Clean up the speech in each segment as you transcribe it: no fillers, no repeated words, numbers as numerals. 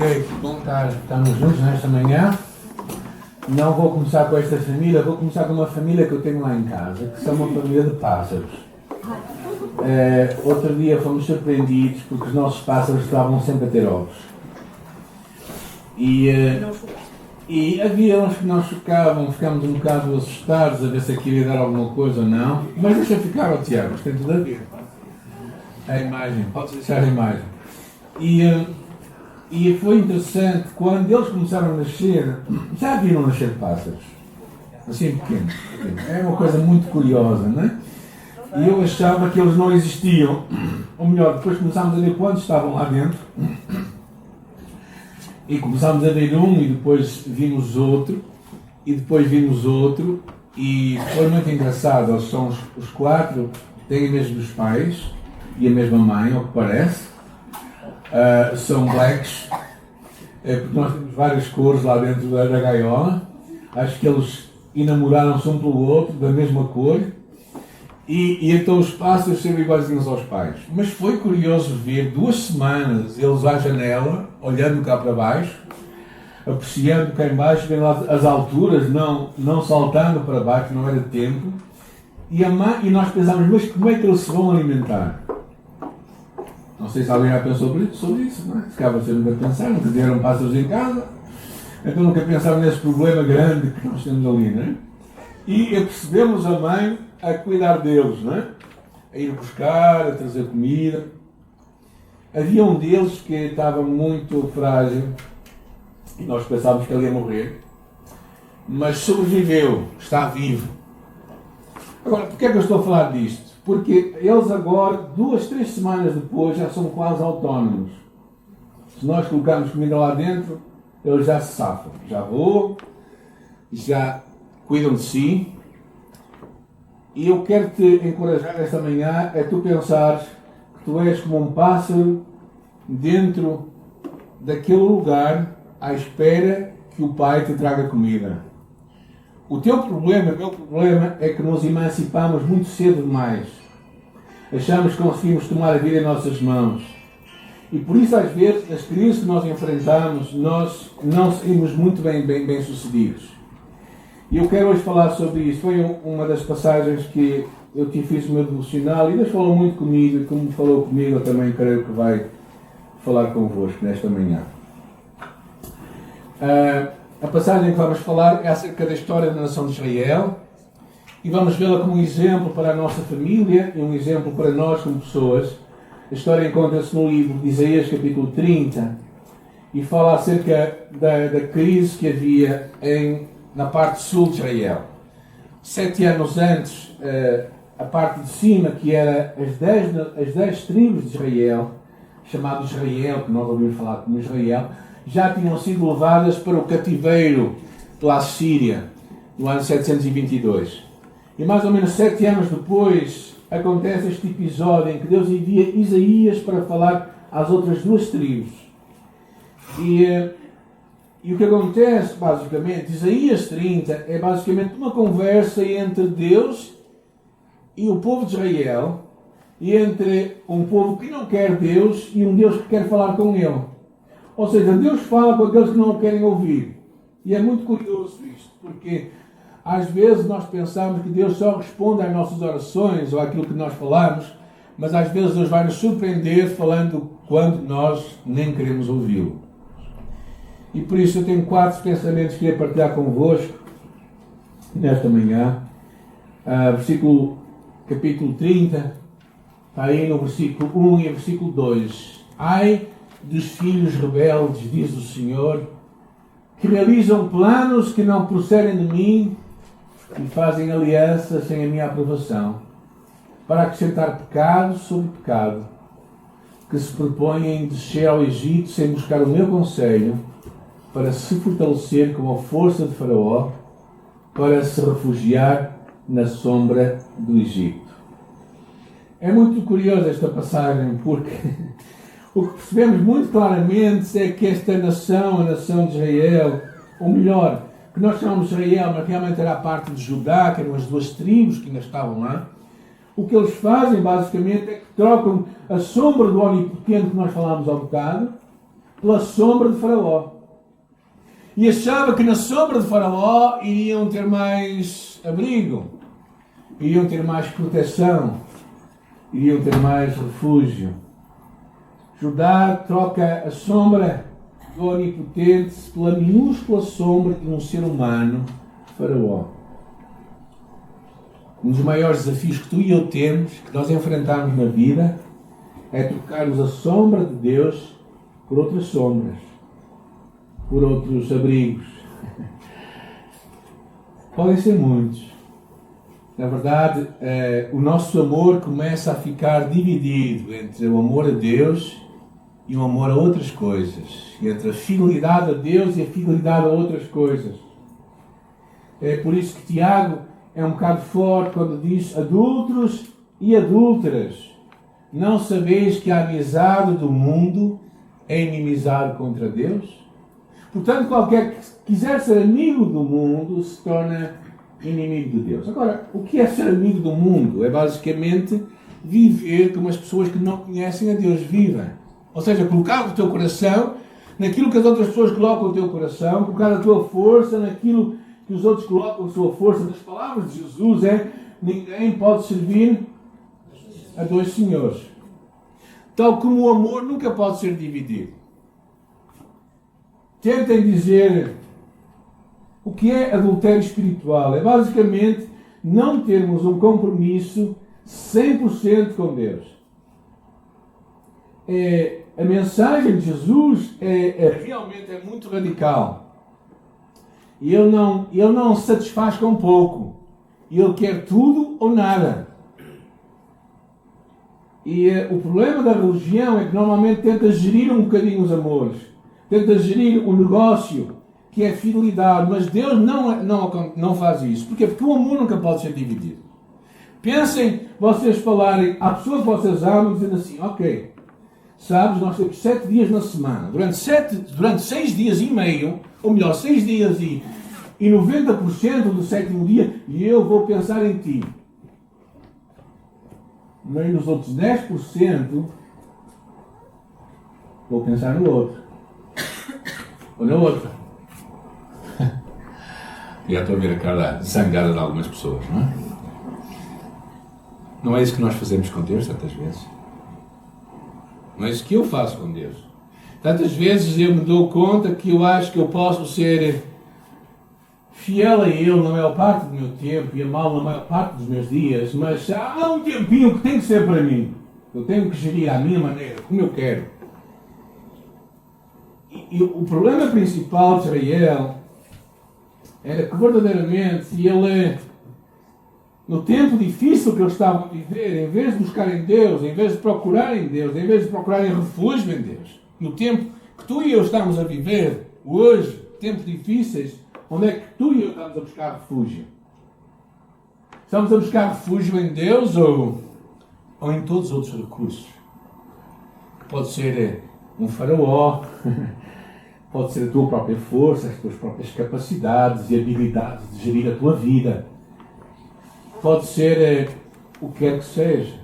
Ok, bom tarde. Estamos juntos nesta manhã. Não vou começar com esta família, vou começar com uma família que eu tenho lá em casa, que são uma família de pássaros. Outro dia fomos surpreendidos porque os nossos pássaros estavam sempre a ter ovos. E havia uns que não chocavam, ficámos um bocado assustados a ver se aquilo ia dar alguma coisa ou não. Mas deixa ficar, ó Tiago, tem tudo a ver. A imagem, podes deixar a imagem. E foi interessante, quando eles começaram a nascer, já viram nascer pássaros, assim pequenos. É uma coisa muito curiosa, não é? E eu achava que eles não existiam, ou melhor, depois começámos a ver quantos estavam lá dentro, e começámos a ver um, e depois vimos outro, e depois vimos outro, e foi muito engraçado. Eles são os quatro, têm os mesmos pais, e a mesma mãe, ao que parece. São blacks, porque nós temos várias cores lá dentro da gaiola. Acho que eles enamoraram-se um pelo outro, da mesma cor, e então os pássaros serem iguaizinhos aos pais. Mas foi curioso ver 2 semanas eles à janela, olhando cá para baixo, apreciando cá em baixo, vendo lá as alturas, não saltando para baixo, não era tempo. E nós pensámos, mas como é que eles se vão alimentar? Não sei se alguém já pensou sobre isso, não é? Se calhar vocês nunca pensaram, nunca tiveram pássaros em casa, então nunca pensaram nesse problema grande que nós temos ali, não é? E percebemos a mãe a cuidar deles, não é? A ir buscar, a trazer comida. Havia um deles que estava muito frágil e nós pensávamos que ele ia morrer, mas sobreviveu, está vivo. Agora, porquê é que eu estou a falar disto? Porque eles agora, 2, 3 semanas depois, já são quase autónomos. Se nós colocarmos comida lá dentro, eles já se safam. Já voam, já cuidam de si. E eu quero te encorajar esta manhã a tu pensares que tu és como um pássaro dentro daquele lugar à espera que o Pai te traga comida. O teu problema, o meu problema, é que nos emancipamos muito cedo demais. Achamos que conseguimos tomar a vida em nossas mãos. E por isso, às vezes, as crises que nós enfrentamos, nós não saímos muito bem sucedidos. E eu quero hoje falar sobre isso. Foi uma das passagens que eu fiz o meu devocional e Deus falou muito comigo, e como falou comigo, eu também creio que vai falar convosco nesta manhã. A passagem que vamos falar é acerca da história da nação de Israel e vamos vê-la como um exemplo para a nossa família e um exemplo para nós como pessoas. A história encontra-se no livro de Isaías, capítulo 30, e fala acerca da crise que havia na parte sul de Israel. 7 anos antes, a parte de cima, que era as 10 tribos de Israel, chamado Israel, que nós ouvimos falar como Israel, já tinham sido levadas para o cativeiro pela Assíria, no ano 722. E mais ou menos 7 anos depois, acontece este episódio em que Deus envia Isaías para falar às outras 2 tribos. E o que acontece, basicamente, Isaías 30 é basicamente uma conversa entre Deus e o povo de Israel, e entre um povo que não quer Deus e um Deus que quer falar com ele. Ou seja, Deus fala com aqueles que não o querem ouvir. E é muito curioso isto, porque às vezes nós pensamos que Deus só responde às nossas orações ou àquilo que nós falamos, mas às vezes Deus vai nos surpreender falando quando nós nem queremos ouvi-lo. E por isso eu tenho 4 pensamentos que queria partilhar convosco nesta manhã. Capítulo 30, está aí no versículo 1 e versículo 2. Ai dos filhos rebeldes, diz o Senhor, que realizam planos que não procedem de mim e fazem aliança sem a minha aprovação, para acrescentar pecado sobre pecado, que se propõem descer ao Egito sem buscar o meu conselho, para se fortalecer com a força de Faraó, para se refugiar na sombra do Egito. É muito curiosa esta passagem, porque o que percebemos muito claramente é que esta nação, a nação de Israel, ou melhor, que nós chamamos de Israel, mas realmente era a parte de Judá, que eram as 2 tribos que ainda estavam lá, o que eles fazem basicamente é que trocam a sombra do Onipotente que nós falámos há bocado pela sombra de Faraó. E achava que na sombra de Faraó iriam ter mais abrigo, iriam ter mais proteção, iriam ter mais refúgio. Judá troca a sombra do Onipotente pela minúscula sombra de um ser humano, Faraó. Um dos maiores desafios que tu e eu temos, que nós enfrentamos na vida, é trocarmos a sombra de Deus por outras sombras, por outros abrigos. Podem ser muitos. Na verdade, o nosso amor começa a ficar dividido entre o amor a Deus e o amor a outras coisas. Entre a fidelidade a Deus e a fidelidade a outras coisas. É por isso que Tiago é um bocado forte quando diz: adúlteros e adúlteras, não sabeis que a amizade do mundo é inimizade contra Deus? Portanto, qualquer que quiser ser amigo do mundo se torna inimigo de Deus. Agora, o que é ser amigo do mundo? É basicamente viver como as pessoas que não conhecem a Deus vivem. Ou seja, colocar o teu coração naquilo que as outras pessoas colocam o teu coração, colocar a tua força naquilo que os outros colocam a sua força. Das palavras de Jesus ninguém pode servir a dois senhores. Tal como o amor nunca pode ser dividido. Tentem dizer o que é adultério espiritual. É basicamente não termos um compromisso 100% com Deus. A mensagem de Jesus realmente é muito radical. E ele não se satisfaz com pouco. Ele quer tudo ou nada. E o problema da religião é que normalmente tenta gerir um bocadinho os amores. Tenta gerir o negócio, que é fidelidade. Mas Deus não faz isso. Porquê? Porque o amor nunca pode ser dividido. Pensem, vocês falarem à pessoa que vocês amam, dizendo assim: ok, sabes, nós temos 7 dias na semana. Durante 6 dias e meio, ou melhor, 6 dias e 90% do 7º dia, e eu vou pensar em ti. Mas nos outros 10%, vou pensar no outro. Ou na outra. Já estou a ver a cara zangada de algumas pessoas, não é? Não é isso que nós fazemos com Deus tantas vezes. Não é isso que eu faço com Deus. Tantas vezes eu me dou conta que eu acho que eu posso ser fiel a Ele na maior parte do meu tempo e amá-lo na maior parte dos meus dias, mas há um tempinho que tem que ser para mim. Eu tenho que gerir à minha maneira, como eu quero. E o problema principal de Israel era que verdadeiramente ele, no tempo difícil que eles estavam a viver, em vez de buscarem Deus, em vez de procurarem Deus, em vez de procurarem refúgio em Deus, no tempo que tu e eu estamos a viver hoje, tempos difíceis, onde é que tu e eu estamos a buscar refúgio? Estamos a buscar refúgio em Deus ou em todos os outros recursos? Que pode ser um faraó, pode ser a tua própria força, as tuas próprias capacidades e habilidades de gerir a tua vida. Pode ser o que quer que seja.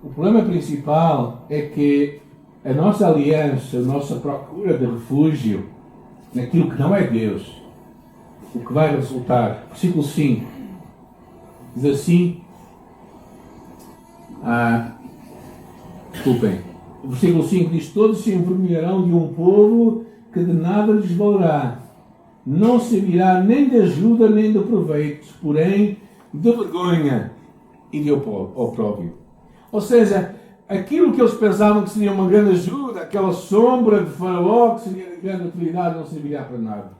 O problema principal é que a nossa aliança, a nossa procura de refúgio naquilo que não é Deus, o que vai resultar, versículo 5, diz assim, desculpem, o versículo 5 diz: todos se envergonharão de um povo que de nada lhes valerá, não servirá nem de ajuda nem de proveito, porém de vergonha e de opróbrio. Ou seja, aquilo que eles pensavam que seria uma grande ajuda, aquela sombra de Faraó que seria de grande utilidade, não servirá para nada.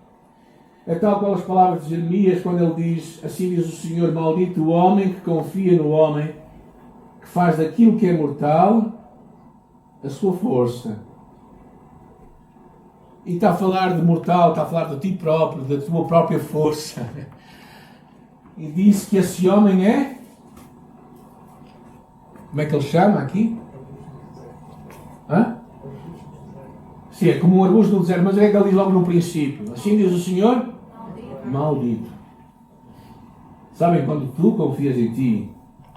É tal qual as palavras de Jeremias, quando ele diz: assim diz o Senhor, maldito o homem que confia no homem, que faz daquilo que é mortal a sua força. E está a falar de mortal, está a falar de ti próprio, da tua própria força. E diz que esse homem é... Como é que ele chama aqui? Sim, é como um arbusto no deserto, mas é que ele diz logo no princípio. Assim diz o Senhor, maldito. Sabem, quando tu confias em ti,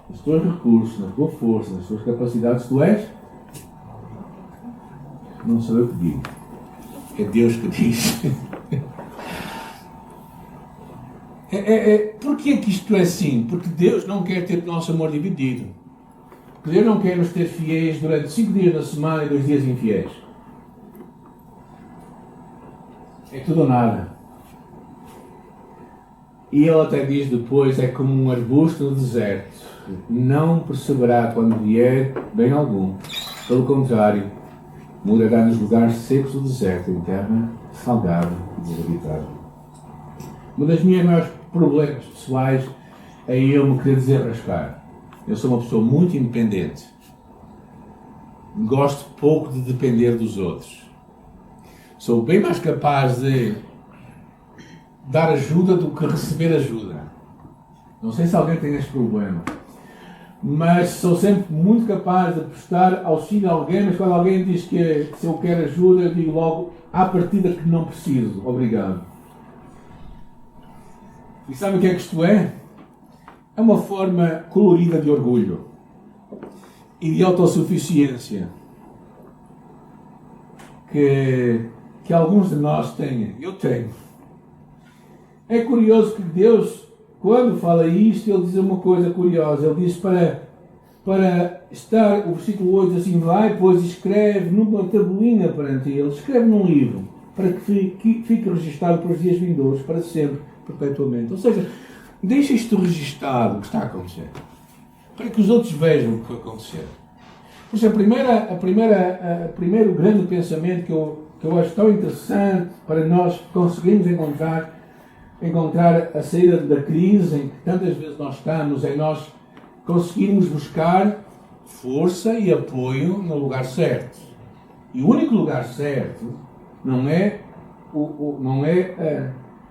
nos teus recursos, na tua força, nas tuas capacidades, tu és Não sou eu que digo. É Deus que diz. Por que isto é assim? Porque Deus não quer ter o nosso amor dividido. Porque Deus não quer nos ter fiéis durante 5 dias na semana e 2 dias infiéis. É tudo ou nada. E ele até diz depois, é como um arbusto no deserto. Não perceberá quando vier bem algum. Pelo contrário, morará nos lugares secos do deserto, em terra salgada e desabitada. Um dos meus maiores problemas pessoais é eu me querer desenrascar. Eu sou uma pessoa muito independente. Gosto pouco de depender dos outros. Sou bem mais capaz de dar ajuda do que receber ajuda. Não sei se alguém tem este problema. Mas sou sempre muito capaz de prestar auxílio a alguém, mas quando alguém diz que se eu quero ajuda, eu digo logo, à partida que não preciso. Obrigado. E sabe o que é que isto é? É uma forma colorida de orgulho e de autossuficiência que alguns de nós têm. Eu tenho. É curioso que Deus, quando fala isto, ele diz uma coisa curiosa. Ele diz para estar, o versículo 8 diz assim, vai, pois escreve numa tabuinha perante ele, escreve num livro, para que fique registado para os dias vindouros, para sempre, perpetuamente. Ou seja, deixa isto registado, o que está a acontecer, para que os outros vejam o que foi acontecer. Por isso, o primeiro grande pensamento que eu acho tão interessante para nós conseguirmos encontrar a saída da crise em que tantas vezes nós estamos, é nós conseguirmos buscar força e apoio no lugar certo. E o único lugar certo não é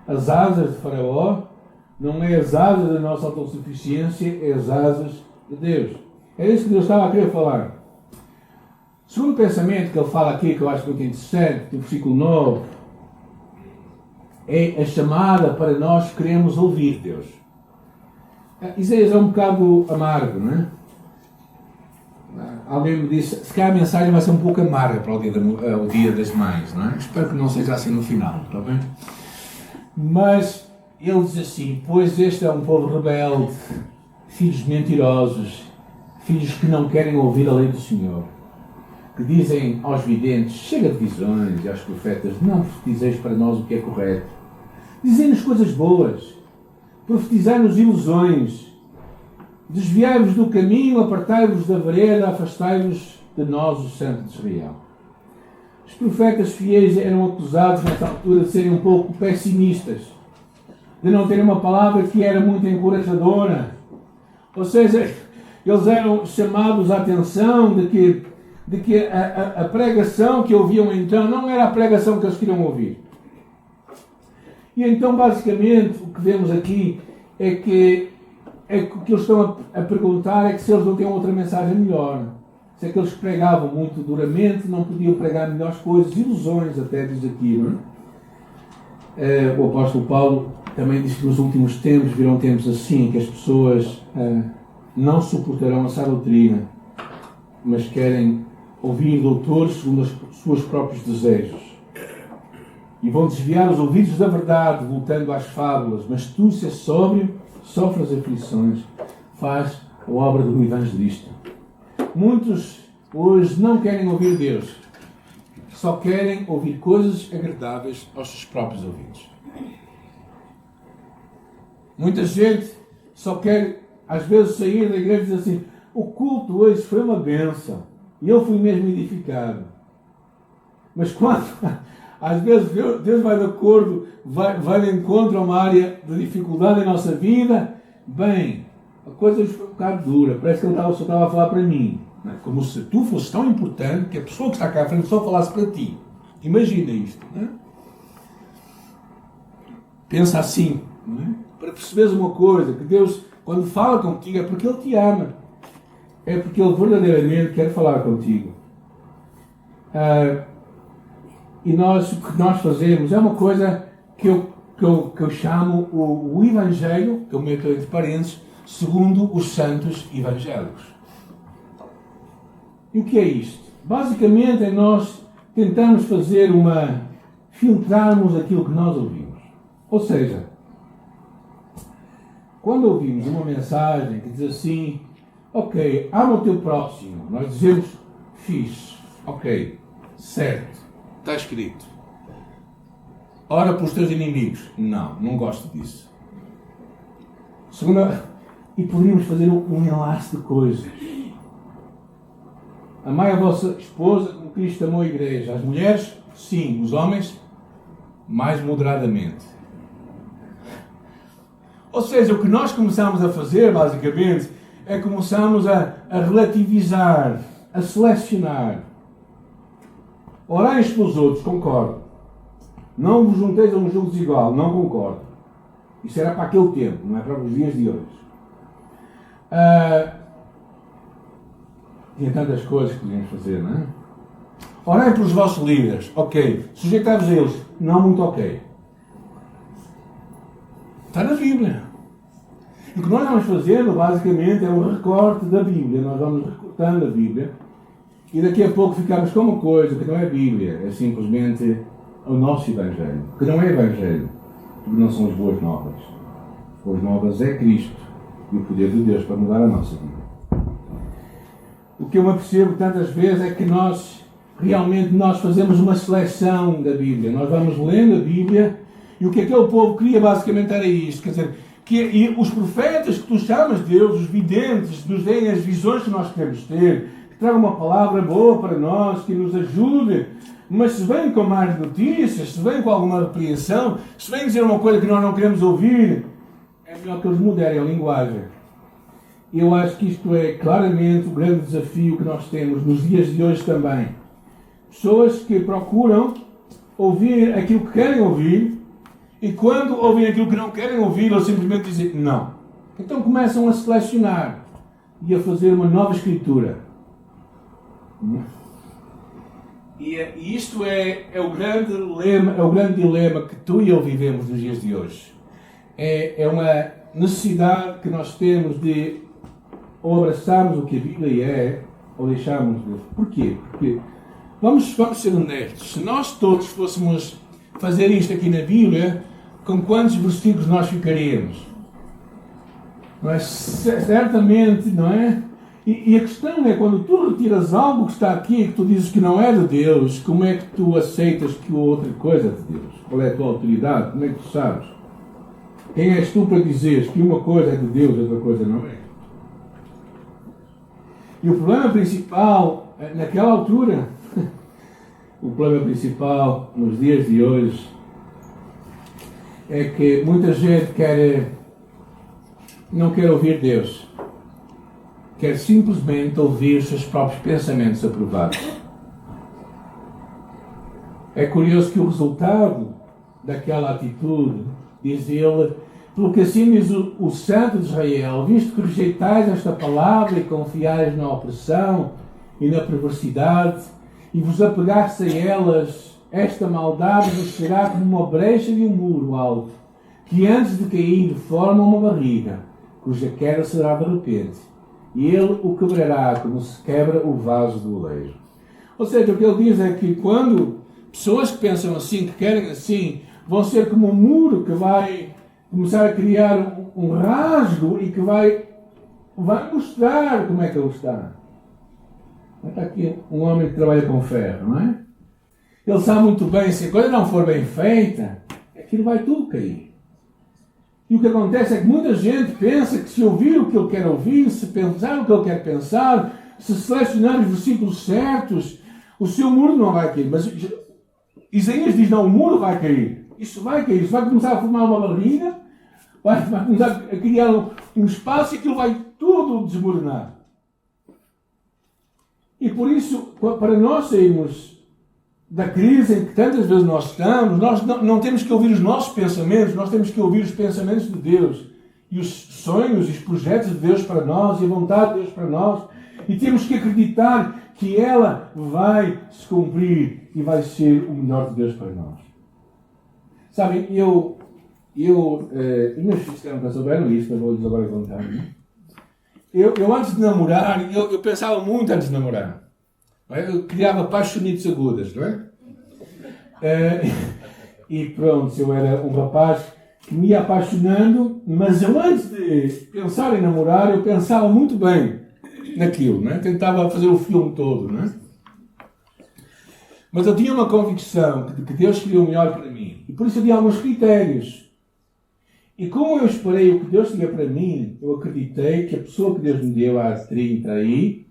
as asas de Faraó, não é as asas da nossa autossuficiência, é as asas de Deus. É isso que Deus estava a querer falar. O segundo pensamento que ele fala aqui, que eu acho muito interessante, no versículo 9, é a chamada para nós queremos ouvir Deus. Isaías é um bocado amargo, não é? Alguém me disse, se calhar a mensagem vai ser um pouco amarga para o dia das mães, não é? Espero que não seja assim no final, está bem? Mas ele diz assim, pois este é um povo rebelde, filhos mentirosos, filhos que não querem ouvir a lei do Senhor, que dizem aos videntes, chega de visões, e aos profetas, não profetizeis para nós o que é correto. Dizem-nos coisas boas, profetizai-nos ilusões, desviai-vos do caminho, apartai-vos da vereda, afastai-vos de nós, o Santo de Israel. Os profetas fiéis eram acusados nessa altura de serem um pouco pessimistas, de não terem uma palavra que era muito encorajadora. Ou seja, eles eram chamados à atenção de que a pregação que ouviam então não era a pregação que eles queriam ouvir. E então, basicamente, o que vemos aqui é que o que eles estão a perguntar é que se eles não têm outra mensagem melhor. Se aqueles que pregavam muito duramente não podiam pregar melhores coisas, ilusões até, diz aqui, não é? O apóstolo Paulo também diz que nos últimos tempos virão tempos assim, que as pessoas não suportarão a sã doutrina, mas querem ouvir doutores segundo os seus próprios desejos. E vão desviar os ouvidos da verdade, voltando às fábulas. Mas tu, se és sóbrio, sofre as aflições, faz a obra do evangelista. Muitos hoje não querem ouvir Deus, só querem ouvir coisas agradáveis aos seus próprios ouvidos. Muita gente só quer, às vezes, sair da igreja e dizer assim, o culto hoje foi uma bênção, e eu fui mesmo edificado. Mas quando, às vezes, Deus vai de acordo, vai de encontro a uma área de dificuldade na nossa vida, bem, a coisa foi um bocado dura, parece que ele só estava a falar para mim. Não é? Como se tu fosses tão importante que a pessoa que está cá à frente só falasse para ti. Imagina isto. Não é? Pensa assim. Não é? Para perceberes uma coisa, que Deus, quando fala contigo, é porque Ele te ama. É porque Ele verdadeiramente quer falar contigo. E o que nós fazemos é uma coisa que eu chamo o Evangelho, que eu meto entre parênteses, segundo os santos evangélicos. E o que é isto? Basicamente é nós tentamos filtrarmos aquilo que nós ouvimos. Ou seja, quando ouvimos uma mensagem que diz assim, ok, ama o teu próximo, nós dizemos, fixe, ok, certo, está escrito. Ora pelos teus inimigos. Não gosto disso. Segunda, e poderíamos fazer um enlace de coisas. Amai a vossa esposa como Cristo amou a igreja. As mulheres, sim. Os homens, mais moderadamente. Ou seja, o que nós começamos a fazer, basicamente, é começamos a relativizar, a selecionar. Orai uns pelos outros, concordo. Não vos junteis a um jogo desigual, não concordo. Isso era para aquele tempo, não é para os dias de hoje. Tinha tantas coisas que podíamos fazer, não é? Orai pelos vossos líderes, ok. Sujeitai-vos a eles, não muito ok. Está na Bíblia. E o que nós vamos fazendo, basicamente, é um recorte da Bíblia. Nós vamos recortando a Bíblia e daqui a pouco ficamos com uma coisa que não é Bíblia, é simplesmente o nosso Evangelho. Que não é Evangelho, porque não são as boas novas. As boas novas é Cristo e o poder de Deus para mudar a nossa vida. O que eu me apercebo tantas vezes é que nós fazemos uma seleção da Bíblia. Nós vamos lendo a Bíblia e o que aquele povo queria basicamente era isto. Quer dizer, que os profetas que tu chamas de Deus, os videntes, nos deem as visões que nós queremos ter, que tragam uma palavra boa para nós, que nos ajude. Mas se vem com mais notícias, se vem com alguma repreensão, se vem dizer uma coisa que nós não queremos ouvir, é melhor que eles mudarem a linguagem. Eu acho que isto é claramente o grande desafio que nós temos nos dias de hoje também. Pessoas que procuram ouvir aquilo que querem ouvir e quando ouvem aquilo que não querem ouvir, eles simplesmente dizem não. Então começam a selecionar e a fazer uma nova escritura. E isto é o grande dilema que tu e eu vivemos nos dias de hoje. É uma necessidade que nós temos de ou abraçarmos o que a Bíblia é, ou deixarmos de. Porquê? Porque, vamos ser honestos, se nós todos fôssemos fazer isto aqui na Bíblia, com quantos versículos nós ficaríamos? Não é? Certamente, não é? E a questão é, quando tu retiras algo que está aqui e que tu dizes que não é de Deus, como é que tu aceitas que outra coisa é de Deus? Qual é a tua autoridade? Como é que tu sabes? Quem és tu para dizeres que uma coisa é de Deus e outra coisa não é? E o problema principal, naquela altura, o problema principal nos dias de hoje, é que muita gente não quer ouvir Deus. Quer simplesmente ouvir os seus próprios pensamentos aprovados. É curioso que o resultado daquela atitude, diz ele, pelo que assim diz o Santo de Israel, visto que rejeitais esta palavra e confiais na opressão e na perversidade, e vos apegaste a elas, esta maldade vos será como uma brecha de um muro alto, que antes de cair forma uma barriga, cuja queda será de repente. E ele o quebrará como se quebra o vaso do oleiro. Ou seja, o que ele diz é que quando pessoas que pensam assim, que querem assim, vão ser como um muro que vai começar a criar um rasgo e que vai mostrar como é que ele está. Está aqui um homem que trabalha com ferro, não é? Ele sabe muito bem, se a coisa não for bem feita, aquilo vai tudo cair. E o que acontece é que muita gente pensa que se ouvir o que ele quer ouvir, se pensar o que ele quer pensar, se selecionar os versículos certos, o seu muro não vai cair. Mas Isaías diz, não, o muro vai cair. Isso vai cair. Isso vai começar a formar uma barriga, vai começar a criar um espaço e aquilo vai tudo desmoronar. E por isso, para nós sairmos da crise em que tantas vezes nós estamos, nós não temos que ouvir os nossos pensamentos, nós temos que ouvir os pensamentos de Deus e os sonhos e os projetos de Deus para nós e a vontade de Deus para nós, e temos que acreditar que ela vai se cumprir e vai ser o melhor de Deus para nós. Sabem, e meus filhos que nunca souberam isto, mas vou-lhes agora contar. Eu antes de namorar, eu pensava muito antes de namorar. Eu criava paixonites agudas, não é? E pronto, eu era um rapaz que me ia apaixonando, mas eu antes de pensar em namorar, eu pensava muito bem naquilo, não é? Tentava fazer o filme todo, não é? Mas eu tinha uma convicção de que Deus queria o melhor para mim. E por isso havia alguns critérios. E como eu esperei o que Deus tinha para mim, eu acreditei que a pessoa que Deus me deu há 37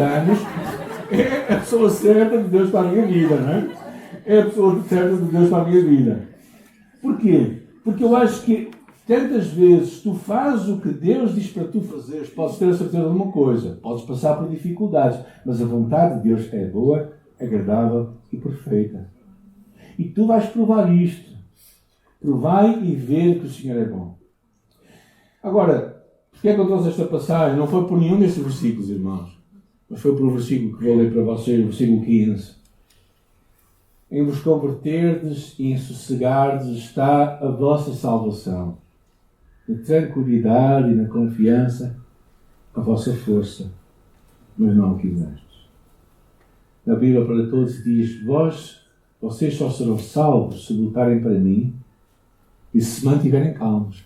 anos é a pessoa certa de Deus para a minha vida, não é? É a pessoa certa de Deus para a minha vida. Porquê? Porque eu acho que tantas vezes tu fazes o que Deus diz para tu fazeres, podes ter a certeza de uma coisa, podes passar por dificuldades, mas a vontade de Deus é boa, agradável e perfeita. E tu vais provar isto. Provai e ver que o Senhor é bom. Agora, porque é que eu trouxe esta passagem? Não foi por nenhum destes versículos, irmãos, mas foi por um versículo que vou ler para vocês, o versículo 15. Em vos converterdes e em sossegardes está a vossa salvação. Na tranquilidade e na confiança, a vossa força, mas não o quisestes. Na Bíblia para todos diz, vocês só serão salvos se lutarem para mim e se mantiverem calmos.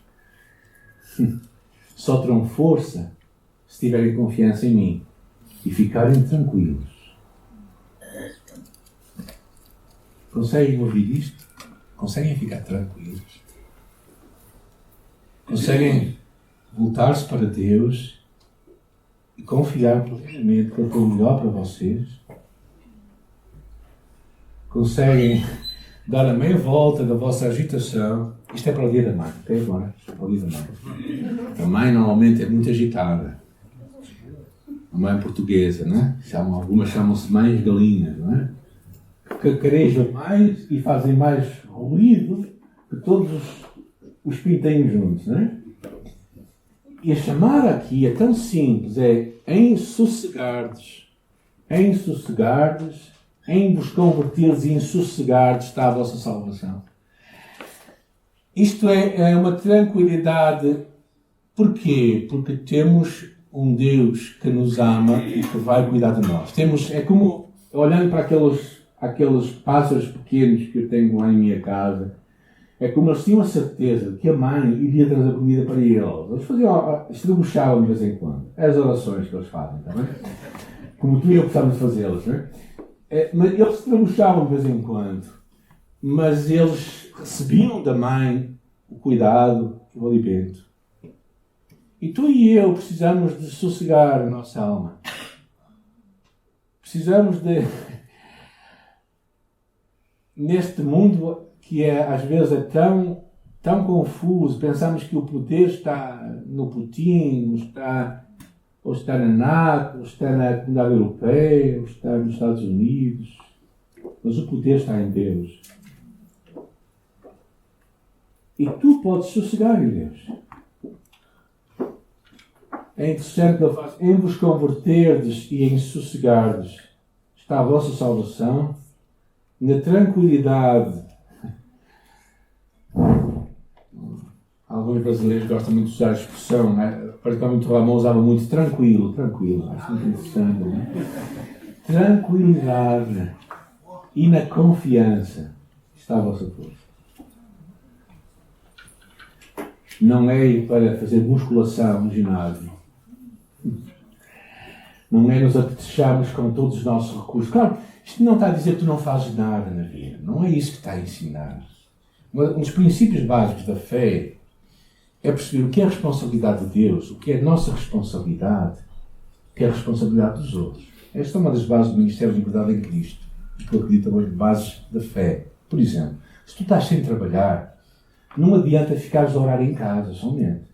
Só terão força se tiverem confiança em mim e ficarem tranquilos. Conseguem ouvir isto? Conseguem ficar tranquilos? Conseguem voltar-se para Deus e confiar plenamente que Ele tem o melhor para vocês? Conseguem dar a meia volta da vossa agitação? Isto é para o dia da mãe, ok? Agora, é para o dia da mãe. A mãe normalmente é muito agitada. A mãe portuguesa, não é? Algumas chamam-se mães galinhas, não é? Cacarejam mais e fazem mais ruído que todos os pintinhos juntos, não é? E a chamada aqui é tão simples, é em sossegardes, em vos converteres e em sossegardes está a vossa salvação. Isto é uma tranquilidade. Porquê? Porque temos um Deus que nos ama e que vai cuidar de nós. É como, olhando para aqueles pássaros pequenos que eu tenho lá em minha casa, é como eles tinham a certeza de que a mãe iria trazer comida para eles. Eles estribuchavam de vez em quando. É as orações que eles fazem, está bem? Como tu e eu gostávamos de fazê-las, não é? Mas eles estribuchavam de vez em quando. Mas eles recebiam da mãe o cuidado e o alimento. E tu e eu precisamos de sossegar a nossa alma. Precisamos de... Neste mundo que às vezes é tão confuso, pensamos que o poder está no Putin, ou está na NATO, ou está na Comunidade Europeia, ou está nos Estados Unidos. Mas o poder está em Deus. E tu podes sossegar em Deus. É interessante que ele faz, em vos converterdes e em sossegardes está a vossa salvação. Na tranquilidade. Alguns brasileiros gostam muito de usar a expressão, né? Particularmente o Ramon usava muito tranquilo. Acho muito interessante, né? Tranquilidade e na confiança está a vossa força. Não é ir para fazer musculação no ginásio. Não é nos apetecharmos com todos os nossos recursos. Claro, isto não está a dizer que tu não fazes nada na vida. Não é isso que está a ensinar. Um dos princípios básicos da fé é perceber o que é a responsabilidade de Deus, o que é a nossa responsabilidade, o que é a responsabilidade dos outros. Esta é uma das bases do Ministério de Liberdade em Cristo, que eu acredito também de bases da fé. Por exemplo, se tu estás sem trabalhar, não adianta ficares a orar em casa somente.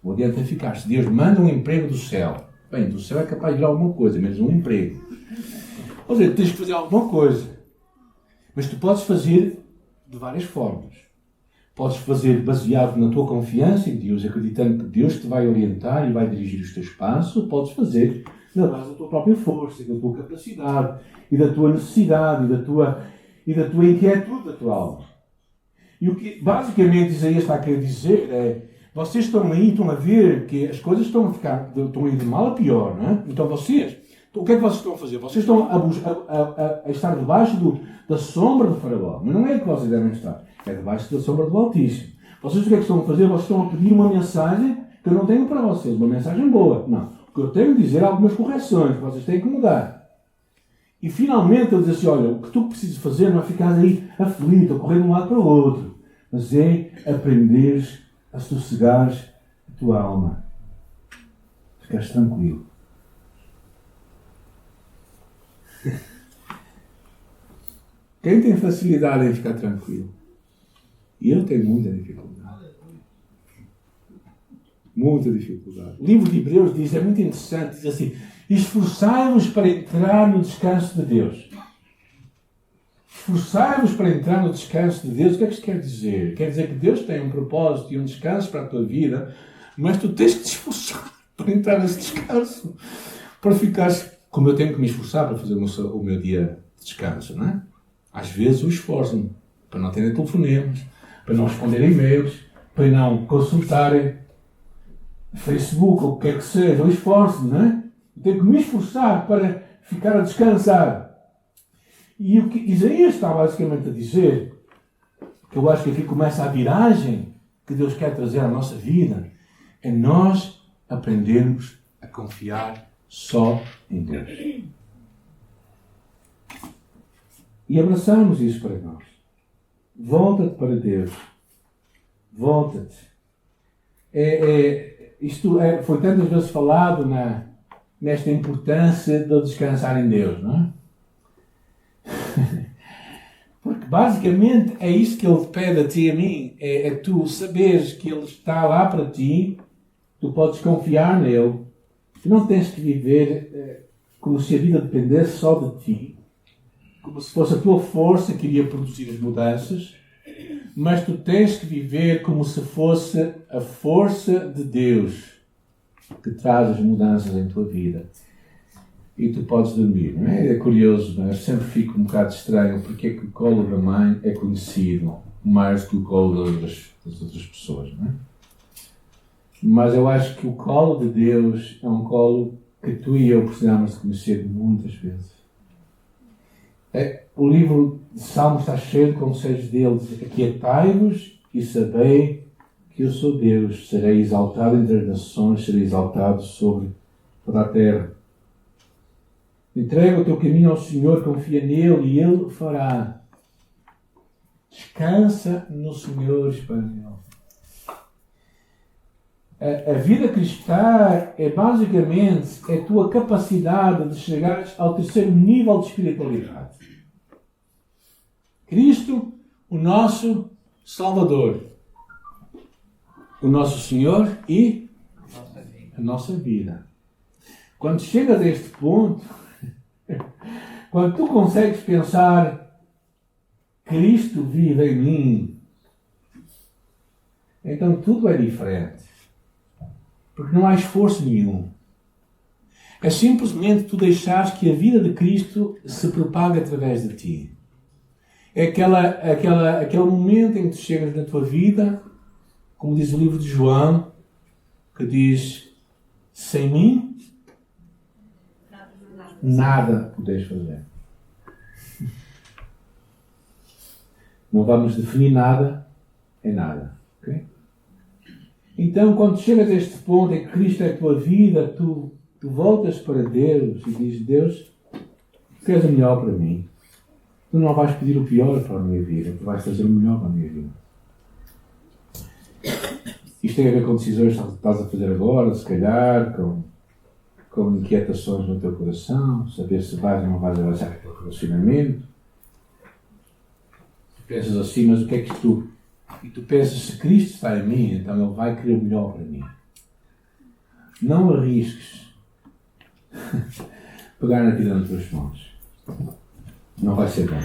Não adianta ficar. Se Deus manda um emprego do céu, bem, do céu é capaz de ir alguma coisa, menos um emprego. Ou seja, tens que fazer alguma coisa. Mas tu podes fazer de várias formas. Podes fazer baseado na tua confiança em Deus, acreditando que Deus te vai orientar e vai dirigir os teus passos. Ou podes fazer na base da tua própria força, da tua capacidade, e da tua necessidade, e da tua inquietude da tua alma. E o que basicamente Isaías está a querer dizer é: vocês estão aí, estão a ver que as coisas estão a ir de mal a pior, não é? Então vocês O que é que vocês estão a fazer? Vocês estão a estar debaixo da sombra do Faraó. Mas não é que vocês devem estar. É debaixo da sombra do Altíssimo. Vocês o que é que estão a fazer? Vocês estão a pedir uma mensagem que eu não tenho para vocês. Uma mensagem boa. Não. O que eu tenho a dizer é algumas correções que vocês têm que mudar. E finalmente ele diz assim, olha, o que tu precisas fazer não é ficar aí aflito, a correr de um lado para o outro. Mas é aprenderes a sossegares a tua alma. Ficares tranquilo. Quem tem facilidade em ficar tranquilo? E eu tenho muita dificuldade. Muita dificuldade. O livro de Hebreus diz, é muito interessante, diz assim, esforçai-vos para entrar no descanso de Deus. Esforçai-vos para entrar no descanso de Deus. O que é que isto quer dizer? Quer dizer que Deus tem um propósito e um descanso para a tua vida, mas tu tens que te esforçar para entrar nesse descanso. Para ficares, como eu tenho que me esforçar para fazer o meu dia de descanso, não é? Às vezes eu esforço-me para não terem telefonemas, para não responderem e-mails, para não consultarem Facebook ou o que quer que seja. Eu esforço-me, não é? Eu tenho que me esforçar para ficar a descansar. E o que Isaías está basicamente a dizer, que eu acho que aqui começa a viragem que Deus quer trazer à nossa vida, é nós aprendermos a confiar só em Deus. E abraçamos isso para nós. Volta-te para Deus. Volta-te. Isto foi tantas vezes falado nesta importância de descansar em Deus, não é? Porque basicamente é isso que Ele pede a ti e a mim. É tu saberes que Ele está lá para ti, tu podes confiar nele. Tu não tens que viver como se a vida dependesse só de ti. Como se fosse a tua força que iria produzir as mudanças, mas tu tens que viver como se fosse a força de Deus que traz as mudanças em tua vida. E tu podes dormir, não é? É curioso, não é? Eu sempre fico um bocado estranho porque é que o colo da mãe é conhecido mais do que o colo das outras pessoas, não é? Mas eu acho que o colo de Deus é um colo que tu e eu precisamos de conhecer muitas vezes. O livro de Salmos está cheio de conselhos dele. Aquietai-vos e sabei que eu sou Deus. Serei exaltado entre as nações, serei exaltado sobre toda a terra. Entrega o teu caminho ao Senhor, confia nele e ele o fará. Descansa no Senhor, espanhol. A vida cristã é basicamente a tua capacidade de chegar ao terceiro nível de espiritualidade. Cristo, o nosso Salvador, o nosso Senhor e a nossa vida. Quando chegas a este ponto, quando tu consegues pensar Cristo vive em mim, então tudo é diferente. Porque não há esforço nenhum. É simplesmente tu deixares que a vida de Cristo se propague através de ti. É aquele momento em que tu chegas na tua vida, como diz o livro de João, que diz, sem mim, nada podes fazer. Não vamos definir nada em nada. Ok? Então, quando chegas a este ponto em que Cristo é a tua vida, tu voltas para Deus e dizes, Deus, tu queres o melhor para mim. Tu não vais pedir o pior para a minha vida, tu vais fazer o melhor para a minha vida. Isto tem a ver com decisões que estás a fazer agora, se calhar, com inquietações no teu coração, saber se vais ou não vais avançar aquele relacionamento. Tu pensas assim, mas o que é que tu... E tu pensas, se Cristo está em mim, então Ele vai querer o melhor para mim. Não arrisques pegar na vida nas tuas mãos. Não vai ser bom.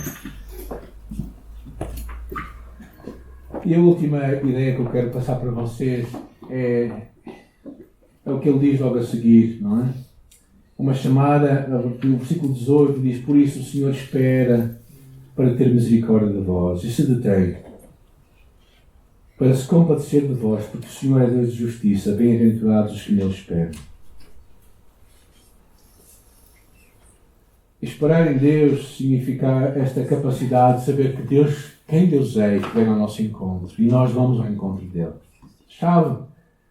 E a última ideia que eu quero passar para vocês é o que ele diz logo a seguir, não é? Uma chamada, no versículo 18 diz, por isso o Senhor espera para ter misericórdia de vós e se detém para se compadecer de vós, porque o Senhor é Deus de justiça, bem-aventurados os que nele esperam. Esperar em Deus significa esta capacidade de saber que Deus, quem Deus é, que vem ao nosso encontro. E nós vamos ao encontro dele. Chave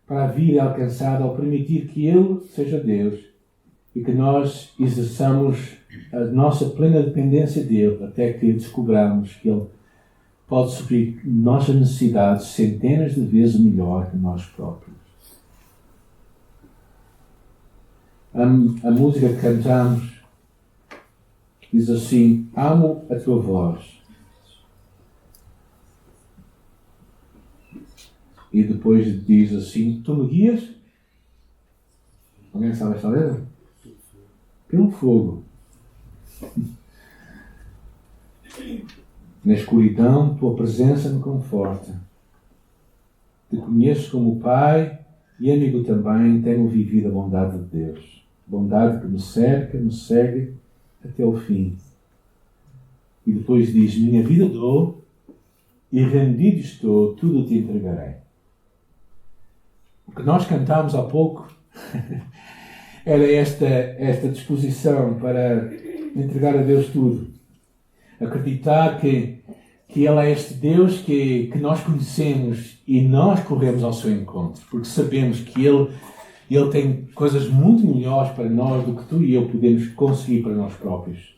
para a vida alcançada ao permitir que Ele seja Deus e que nós exerçamos a nossa plena dependência dele até que descobramos que Ele pode suprir nossas necessidades centenas de vezes melhor que nós próprios. A música que cantamos diz assim: amo a tua voz. E depois diz assim: tu me guias? Alguém sabe esta letra? Pelo fogo. Na escuridão, tua presença me conforta. Te conheço como Pai e amigo também, tenho vivido a bondade de Deus. Bondade que me cerca, me segue até o fim. E depois diz: minha vida dou e rendido estou, tudo te entregarei. O que nós cantámos há pouco era esta disposição para entregar a Deus tudo. Acreditar que Ele é este Deus que nós conhecemos e nós corremos ao seu encontro, porque sabemos que Ele tem coisas muito melhores para nós do que tu e eu podemos conseguir para nós próprios.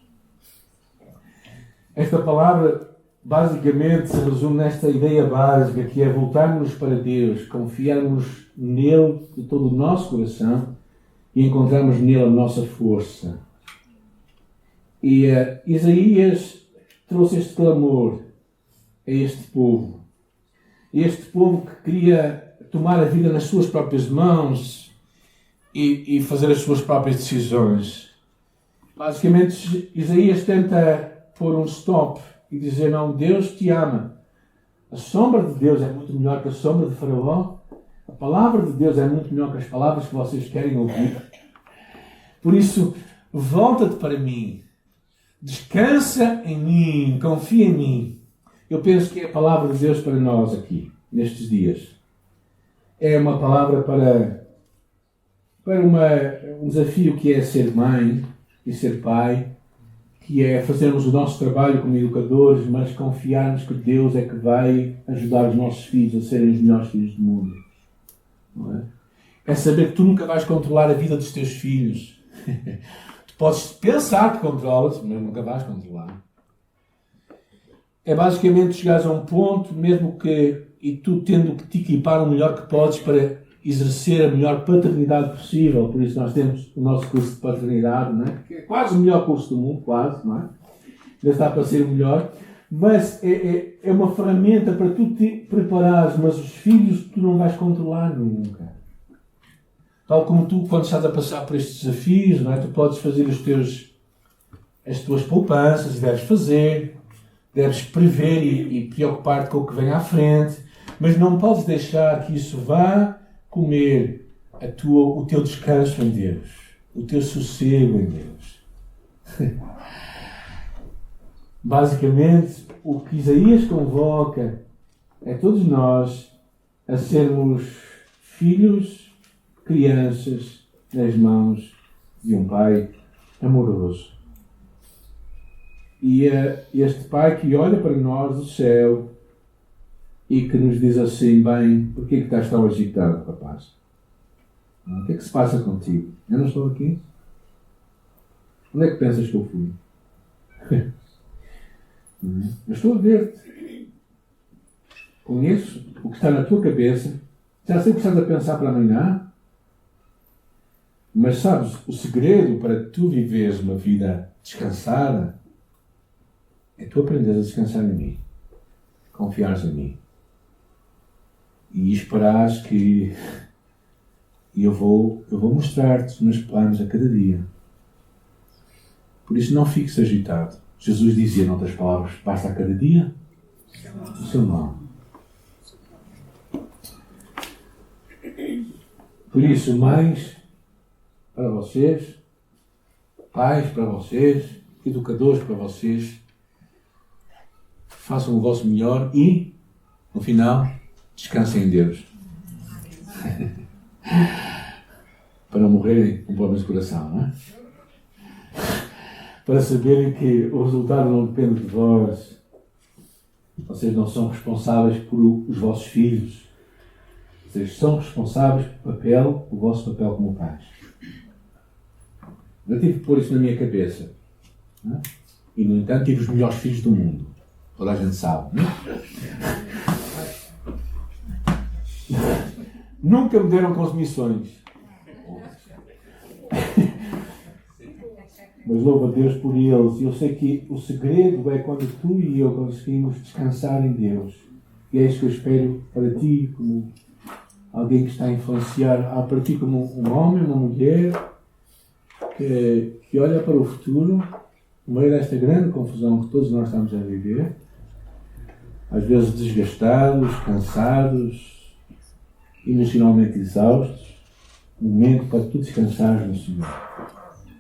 Esta palavra basicamente se resume nesta ideia básica que é voltarmos para Deus, confiarmos nele de todo o nosso coração e encontrarmos nele a nossa força. E Isaías trouxe este clamor a este povo. Este povo que queria tomar a vida nas suas próprias mãos e fazer as suas próprias decisões. Basicamente, Isaías tenta pôr um stop e dizer: não, Deus te ama. A sombra de Deus é muito melhor que a sombra de Faraó. A palavra de Deus é muito melhor que as palavras que vocês querem ouvir. Por isso, volta-te para mim. Descansa em mim. Confia em mim. Eu penso que é a palavra de Deus para nós aqui, nestes dias. É uma palavra para um desafio que é ser mãe e ser pai, que é fazermos o nosso trabalho como educadores, mas confiarmos que Deus é que vai ajudar os nossos filhos a serem os melhores filhos do mundo. Não é? É saber que tu nunca vais controlar a vida dos teus filhos. Tu podes pensar que controlas, mas nunca vais controlar. É basicamente chegares a um ponto, mesmo que, e tu tendo que te equipar o melhor que podes para exercer a melhor paternidade possível. Por isso nós temos o nosso curso de paternidade, não é? Que é quase o melhor curso do mundo, quase, não é? Ainda está para ser o melhor. Mas é uma ferramenta para tu te preparares, mas os filhos tu não vais controlar nunca. Tal como tu, quando estás a passar por estes desafios, não é? Tu podes fazer as tuas poupanças, deves fazer, deves prever e preocupar-te com o que vem à frente, mas não podes deixar que isso vá comer o teu descanso em Deus, o teu sossego em Deus. Basicamente, o que Isaías convoca é todos nós a sermos filhos, crianças nas mãos de um Pai amoroso. E é este Pai que olha para nós do céu e que nos diz assim: bem, porquê que estás tão agitado, rapaz? O que é que se passa contigo? Eu não estou aqui? Onde é que pensas que eu fui? Eu estou a ver-te. Conheço o que está na tua cabeça. Já sei o que estás a pensar para amanhã. Mas sabes, o segredo para tu viveres uma vida descansada é tu aprenderes a descansar em mim. Confiares em mim. E esperares que eu vou mostrar-te os meus planos a cada dia. Por isso não fiques agitado. Jesus dizia, em outras palavras, basta a cada dia o seu mal. Por isso, mães para vocês, pais para vocês, educadores para vocês, façam o vosso melhor e, no final, descansem em Deus. Para não morrerem com problemas de coração, não é? para saberem que o resultado não depende de vós. Vocês não são responsáveis por os vossos filhos. Vocês são responsáveis pelo vosso papel como pais. Eu tive que pôr isso na minha cabeça. Não é? E, no entanto, tive os melhores filhos do mundo. Toda a gente sabe. Não é? Nunca me deram consumições. Mas louvo a Deus por eles. Eu sei que o segredo é quando tu e eu conseguimos descansar em Deus. E é isso que eu espero para ti, como alguém que está a influenciar, para ti como um homem, uma mulher, que olha para o futuro, no meio desta grande confusão que todos nós estamos a viver, às vezes desgastados, cansados, emocionalmente exaustos, um momento para tu descansares no Senhor.